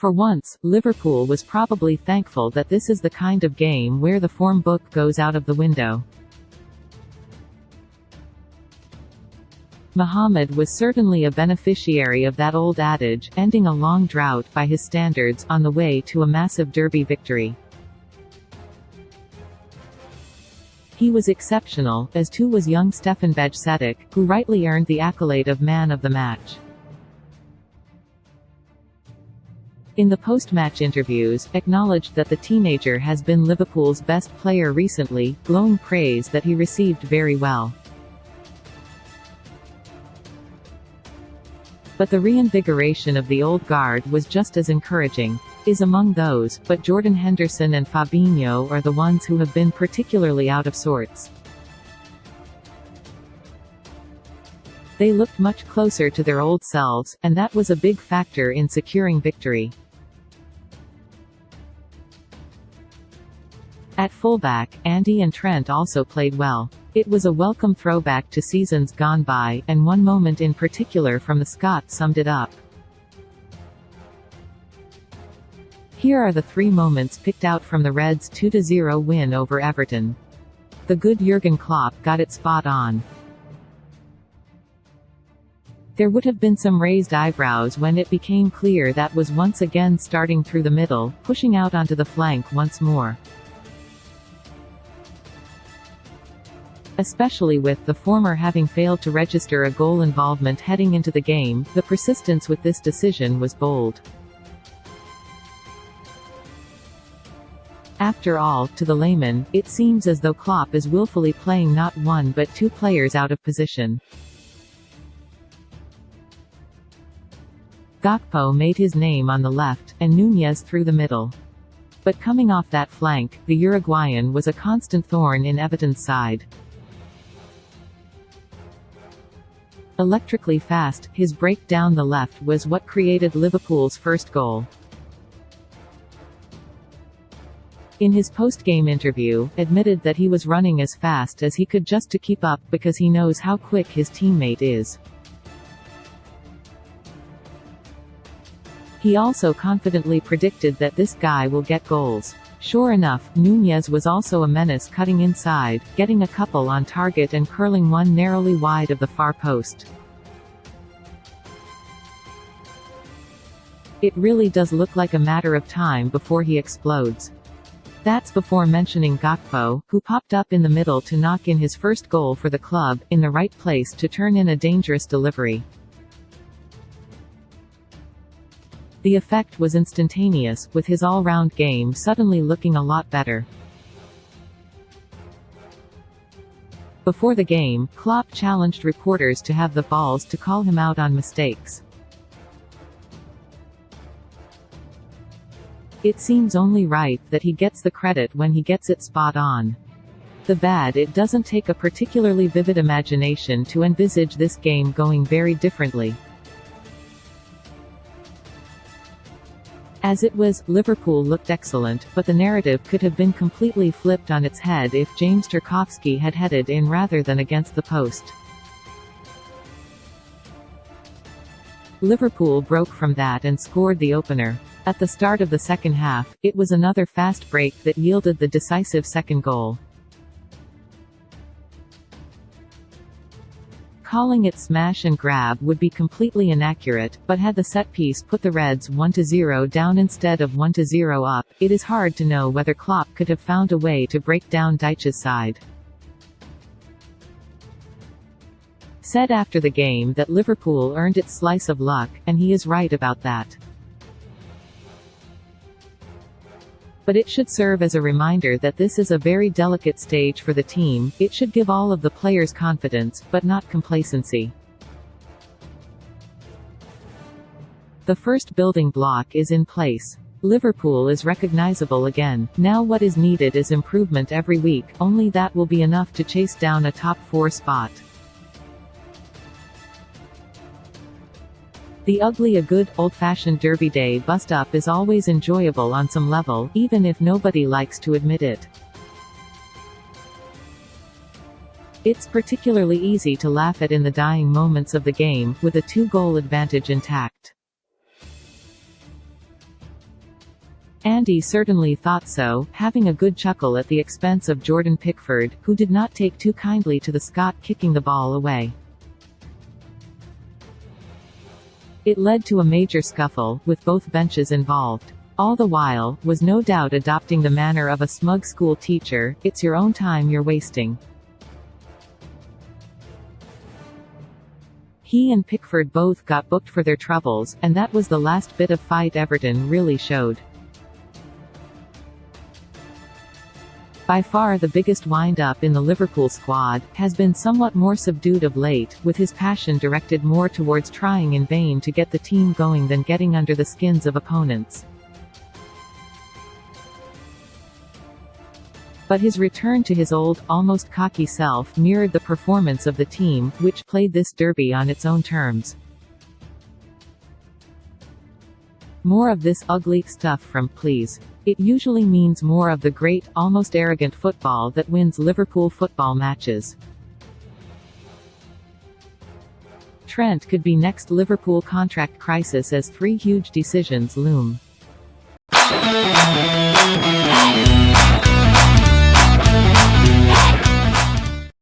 For once, Liverpool was probably thankful that this is the kind of game where the form book goes out of the window. Mohamed was certainly a beneficiary of that old adage, ending a long drought by his standards, on the way to a massive derby victory. He was exceptional, as too was young Stefan Bajcetic, who rightly earned the accolade of man of the match. In the post-match interviews, acknowledged that the teenager has been Liverpool's best player recently, glowing praise that he received very well. But the reinvigoration of the old guard was just as encouraging. Is among those, but Jordan Henderson and Fabinho are the ones who have been particularly out of sorts. They looked much closer to their old selves, and that was a big factor in securing victory. At fullback, Andy and Trent also played well. It was a welcome throwback to seasons gone by, and one moment in particular from the Scot summed it up. Here are the 3 moments picked out from the Reds' 2-0 win over Everton. The good Jurgen Klopp got it spot on. There would have been some raised eyebrows when it became clear that was once again starting through the middle, pushing out onto the flank once more. Especially with the former having failed to register a goal involvement heading into the game, the persistence with this decision was bold. After all, to the layman, it seems as though Klopp is willfully playing not 1 but 2 players out of position. Gakpo made his name on the left, and Nunez through the middle. But coming off that flank, the Uruguayan was a constant thorn in Everton's side. Electrically fast, his break down the left was what created Liverpool's first goal. In his post-game interview, admitted that he was running as fast as he could just to keep up because he knows how quick his teammate is. He also confidently predicted that this guy will get goals. Sure enough, Nunez was also a menace cutting inside, getting a couple on target and curling one narrowly wide of the far post. It really does look like a matter of time before he explodes. That's before mentioning Gakpo, who popped up in the middle to knock in his first goal for the club, in the right place to turn in a dangerous delivery. The effect was instantaneous, with his all-round game suddenly looking a lot better. Before the game, Klopp challenged reporters to have the balls to call him out on mistakes. It seems only right that he gets the credit when he gets it spot on. The bad it doesn't take a particularly vivid imagination to envisage this game going very differently. As it was, Liverpool looked excellent, but the narrative could have been completely flipped on its head if James Tarkowski had headed in rather than against the post. Liverpool broke from that and scored the opener. At the start of the second half, it was another fast break that yielded the decisive second goal. Calling it smash and grab would be completely inaccurate, but had the set piece put the Reds 1-0 down instead of 1-0 up, it is hard to know whether Klopp could have found a way to break down Dyche's side. Said after the game that Liverpool earned its slice of luck, and he is right about that. But it should serve as a reminder that this is a very delicate stage for the team. It should give all of the players confidence, but not complacency. The first building block is in place. Liverpool is recognizable again. Now what is needed is improvement every week, only that will be enough to chase down a top 4 spot. The ugly a good, old-fashioned derby day bust-up is always enjoyable on some level, even if nobody likes to admit it. It's particularly easy to laugh at in the dying moments of the game, with a 2-goal advantage intact. Andy certainly thought so, having a good chuckle at the expense of Jordan Pickford, who did not take too kindly to the Scot kicking the ball away. It led to a major scuffle, with both benches involved. All the while, was no doubt adopting the manner of a smug school teacher, "It's your own time you're wasting." He and Pickford both got booked for their troubles, and that was the last bit of fight Everton really showed. By far the biggest wind-up in the Liverpool squad, has been somewhat more subdued of late, with his passion directed more towards trying in vain to get the team going than getting under the skins of opponents. But his return to his old, almost cocky self mirrored the performance of the team, which played this derby on its own terms. More of this ugly stuff from please. It usually means more of the great, almost arrogant football that wins Liverpool football matches. Trent could be next Liverpool contract crisis as 3 huge decisions loom.